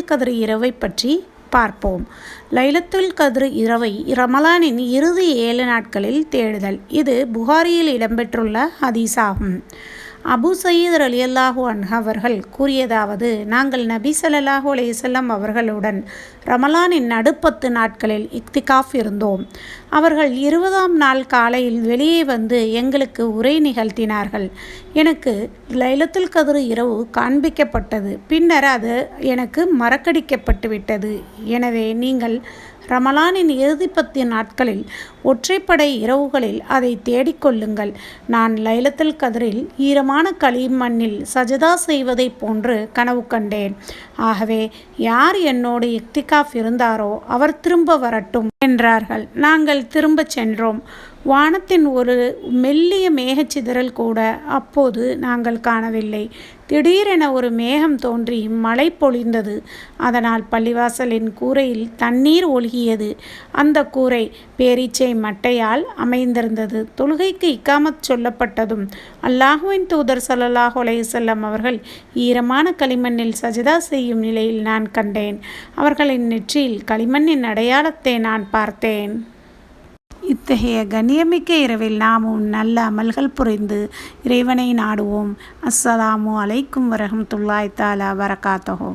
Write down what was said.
லைலத்துல் கத்ர் இரவை பற்றி பார்ப்போம். லைலத்துல் கத்ர் இரவை ரமலானின் இறுதி 7 நாட்களில் தேடுதல். இது புகாரியில் இடம்பெற்றுள்ள ஹதீஸாகும். அபு சயீத் ரலியல்லாஹு அன்ஹு அவர்கள் கூறியதாவது, நாங்கள் நபி ஸல்லல்லாஹு அலைஹி வஸல்லம் அவர்களுடன் ரமலானின் நடு10 நாட்களில் இக்திகாஃப் இருந்தோம். அவர்கள் 20ஆம் நாள் காலையில் வெளியே வந்து எங்களுக்கு உரை நிகழ்த்தினார்கள். எனக்கு லைலத்துல் கத்ர் இரவு காண்பிக்கப்பட்டது. பின்னர் அது எனக்கு மறக்கடிக்கப்பட்டு விட்டது. எனவே நீங்கள் ரமலானின் இறுதி 10 நாட்களில் ஒற்றைப்படை இரவுகளில் அதை தேடிக்கொள்ளுங்கள். நான் லைலத்துல் கத்ரில் ஈரமான களிமண்ணில் சஜதா செய்வதைப் போன்று கனவு கண்டேன். ஆகவே யார் என்னோடு இக்திகாஃப் இருந்தாரோ அவர் திரும்ப வரட்டும் என்றார்கள். நாங்கள் திரும்பச் சென்றோம். வானத்தின் ஒரு மெல்லிய மேகச்சிதறல் கூட அப்போது நாங்கள் காணவில்லை. திடீரென ஒரு மேகம் தோன்றி மழை பொழிந்தது. அதனால் பள்ளிவாசலின் கூரையில் தண்ணீர் ஒழுகியது. அந்த கூரை பேரீச்சை மட்டையால் அமைந்திருந்தது. தொழுகைக்கு இக்காமத் சொல்லப்பட்டதும் அல்லாஹுவின் தூதர் ஸல்லல்லாஹு அலைஹி வஸல்லம் அவர்கள் ஈரமான களிமண்ணில் சஜதா செய்யும் நிலையில் நான் கண்டேன். அவர்களின் நெற்றியில் களிமண்ணின் அடையாளத்தை நான் பார்த்தேன். இத்தகைய கண்ணியமிக்க இரவில் நாமும் நல்ல அமல்கள் புரிந்து இறைவனை நாடுவோம். அஸ்ஸலாமு அலைக்கும் வரஹ்மத்துல்லாஹி தஆலா வபரகாத்துஹு.